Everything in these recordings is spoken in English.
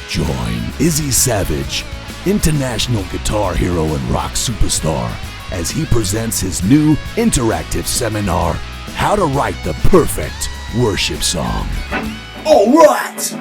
Join Izzy Savage, international guitar hero and rock superstar, as he presents his new interactive seminar, How to Write the Perfect Worship Song. All right!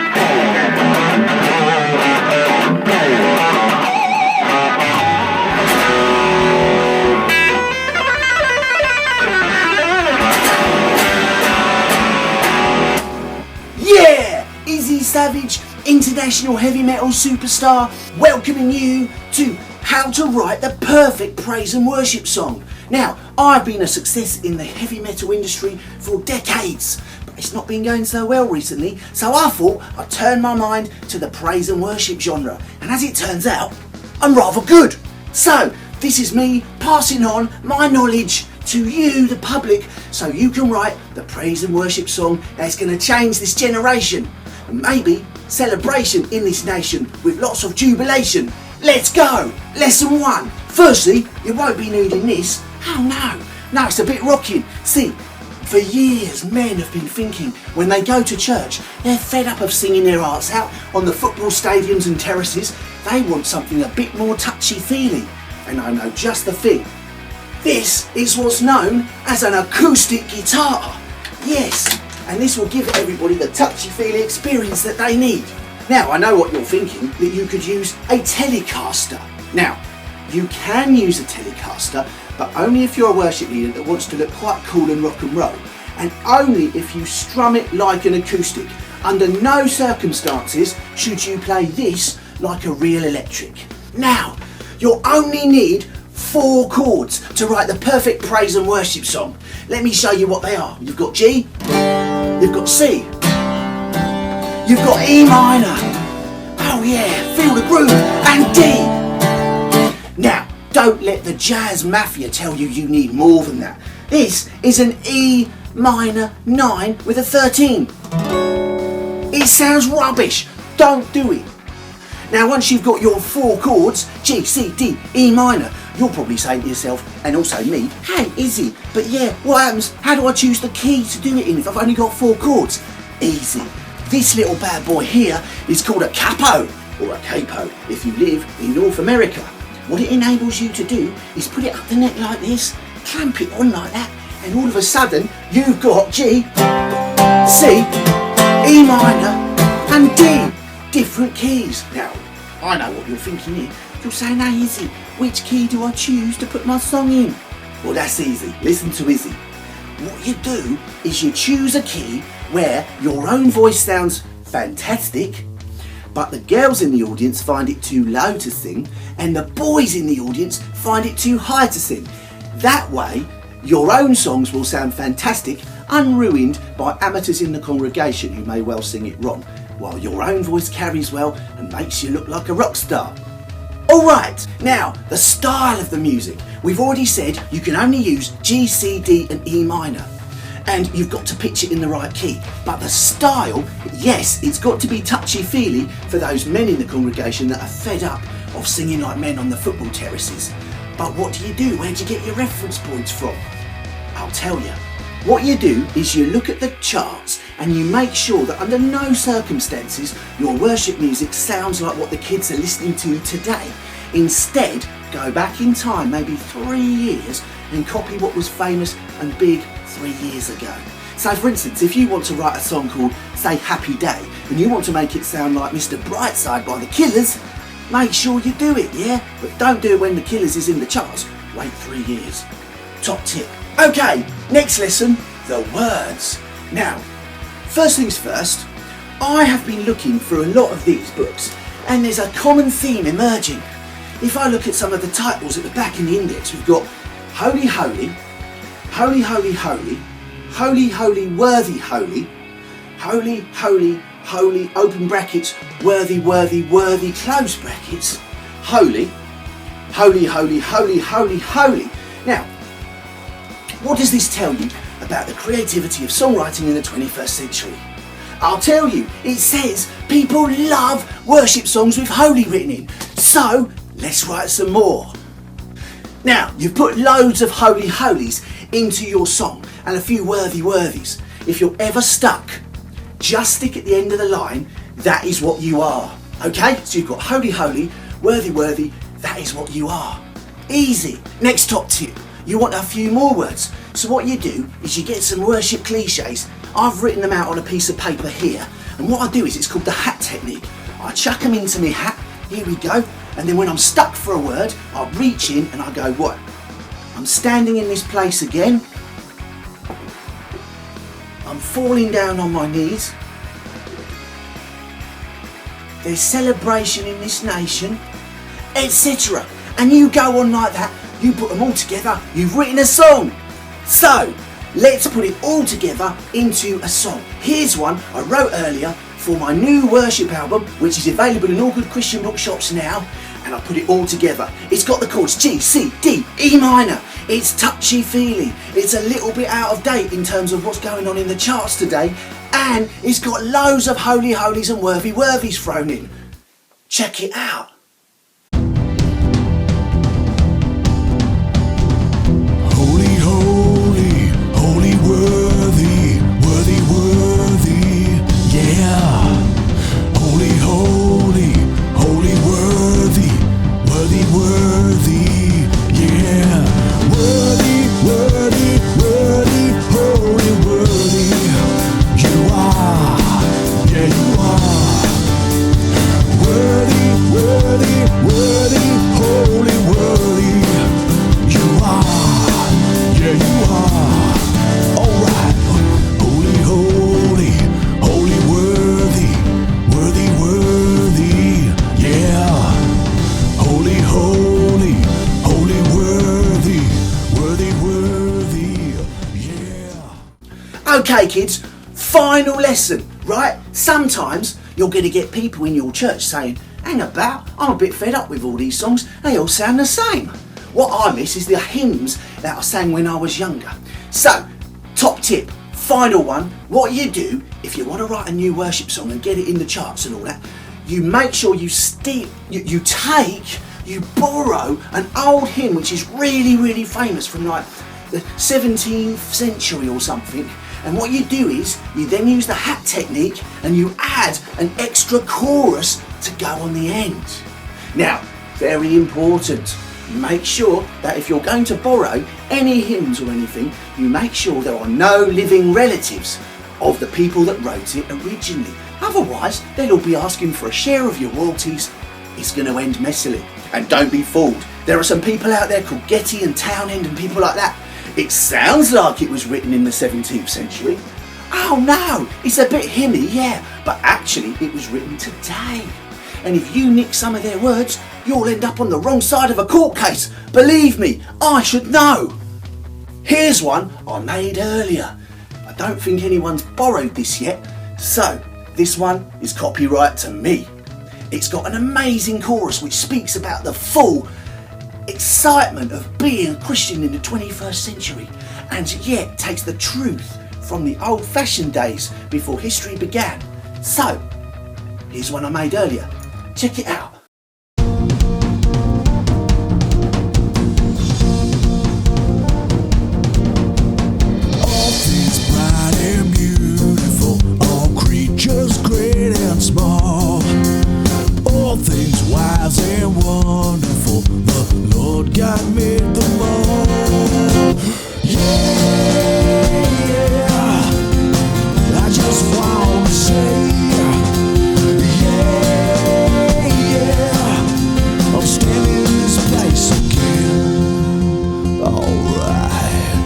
Yeah! Izzy Savage, international heavy metal superstar, welcoming you to How to Write the Perfect Praise and Worship Song. Now, I've been a success in the heavy metal industry for decades, but it's not been going so well recently, so I thought I'd turn my mind to the praise and worship genre, and as it turns out, I'm rather good. So, this is me passing on my knowledge to you, the public, so you can write the praise and worship song that's going to change this generation, and maybe celebration in this nation with lots of jubilation. Let's go! Lesson 1. Firstly, you won't be needing this. Oh no, it's a bit rocking. See, for years men have been thinking when they go to church, they're fed up of singing their hearts out on the football stadiums and terraces. They want something a bit more touchy-feely. And I know just the thing. This is what's known as an acoustic guitar. Yes, and this will give everybody the touchy-feely experience that they need. Now, I know what you're thinking, that you could use a Telecaster. Now, you can use a Telecaster, but only if you're a worship leader that wants to look quite cool and rock and roll, and only if you strum it like an acoustic. Under no circumstances should you play this like a real electric. Now, you'll only need 4 chords to write the perfect praise and worship song. Let me show you what they are. You've got G, you've got C, you've got E minor, oh yeah, feel the groove, and D. Now, don't let the jazz mafia tell you you need more than that. This is an E minor 9 with a 13. It sounds rubbish, don't do it. Now, once you've got your 4 chords, G, C, D, E minor, you're probably saying to yourself, and also me, hey Izzy, but yeah, what happens? How do I choose the key to do it in if I've only got 4 chords? Easy. This little bad boy here is called a capo, or a capo if you live in North America. What it enables you to do is put it up the neck like this, clamp it on like that, and all of a sudden you've got G, C, E minor, and D. Different keys. Now, I know what you're thinking here. You're saying, hey Izzy, which key do I choose to put my song in? Well, that's easy. Listen to Izzy. What you do is you choose a key where your own voice sounds fantastic, but the girls in the audience find it too low to sing, and the boys in the audience find it too high to sing. That way, your own songs will sound fantastic, unruined by amateurs in the congregation who may well sing it wrong, while your own voice carries well and makes you look like a rock star. Alright, now the style of the music. We've already said you can only use G, C, D and E minor, and you've got to pitch it in the right key. But the style, yes, it's got to be touchy-feely for those men in the congregation that are fed up of singing like men on the football terraces. But what do you do? Where do you get your reference points from? I'll tell you. What you do is you look at the charts and you make sure that under no circumstances your worship music sounds like what the kids are listening to today. Instead, go back in time, maybe 3 years, and copy what was famous and big 3 years ago. So for instance, if you want to write a song called, say, Happy Day, and you want to make it sound like Mr. Brightside by the Killers, make sure you do it, yeah? But don't do it when the Killers is in the charts. Wait 3 years. Top tip. Okay, next lesson, the words. Now, first things first, I have been looking through a lot of these books, and there's a common theme emerging. If I look at some of the titles at the back in the index, we've got Holy, Holy, Holy, Holy, Holy, Holy, Holy, Worthy, Holy, Holy, Holy, Holy, open brackets, Worthy, Worthy, Worthy, close brackets, Holy, Holy, Holy, Holy, Holy, Holy. Now, what does this tell you about the creativity of songwriting in the 21st century? I'll tell you, it says people love worship songs with holy written in. So, let's write some more. Now, you've put loads of holy holies into your song and a few worthy worthies. If you're ever stuck, just stick at the end of the line, that is what you are. Okay, so you've got holy, holy, worthy, worthy. That is what you are. Easy. Next top tip. You want a few more words. So what you do is you get some worship cliches. I've written them out on a piece of paper here. And what I do is it's called the hat technique. I chuck them into my hat. Here we go. And then when I'm stuck for a word, I reach in and I go, what? I'm standing in this place again. I'm falling down on my knees. There's celebration in this nation, etc. And you go on like that, you put them all together, you've written a song. So, let's put it all together into a song. Here's one I wrote earlier for my new worship album, which is available in all good Christian bookshops now, and I put it all together. It's got the chords G, C, D, E minor. It's touchy-feely. It's a little bit out of date in terms of what's going on in the charts today, and it's got loads of holy holies and worthy worthies thrown in. Check it out. Holy, holy, holy, worthy, worthy, worthy, yeah. Holy, holy, holy, worthy, worthy, worthy, yeah. Worthy, worthy, worthy, holy, worthy, you are, yeah, you are. Worthy, worthy, worthy, holy, worthy, you are, yeah, you are. Alright, holy, holy, holy, worthy, worthy, worthy, yeah. Holy, holy, holy, worthy, worthy, worthy, yeah. Okay kids, final lesson, right? Sometimes you're going to get people in your church saying, hang about, I'm a bit fed up with all these songs, they all sound the same. What I miss is the hymns that I sang when I was younger. So, top tip, final one, what you do, if you want to write a new worship song and get it in the charts and all that, you make sure you borrow an old hymn which is really, really famous from like the 17th century or something. And what you do is, you then use the hat technique and you add an extra chorus to go on the end. Now, very important, make sure that if you're going to borrow any hymns or anything, you make sure there are no living relatives of the people that wrote it originally. Otherwise, they'll all be asking for a share of your royalties. It's going to end messily. And don't be fooled. There are some people out there called Getty and Townend and people like that. It sounds like it was written in the 17th century. Oh no, it's a bit hymny, yeah, but actually it was written today. And if you nick some of their words, you'll end up on the wrong side of a court case. Believe me, I should know. Here's one I made earlier. I don't think anyone's borrowed this yet, so this one is copyright to me. It's got an amazing chorus which speaks about the full excitement of being a Christian in the 21st century, and yet takes the truth from the old-fashioned days before history began. So, here's one I made earlier. Check it out. All things bright and beautiful, all creatures great and small, all things wise and wonderful, the Lord God made them all. Yeah, I just want to say, yeah, I'm standing in this place again. Alright,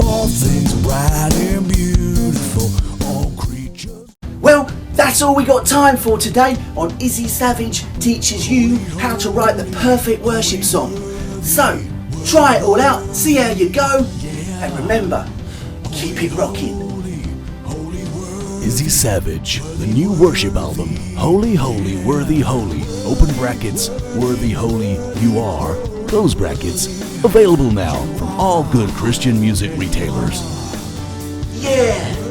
all things bright and beautiful, all creatures. Well, that's all we got time for today on Izzy Savage Teaches You How to Write the Perfect Worship Song. So, try it all out, see how you go, and remember, keep it rocking. Izzy Savage, the new worship album, Holy, Holy, Worthy, Holy, open brackets, Worthy, Holy, You Are, close brackets, available now from all good Christian music retailers. Yeah!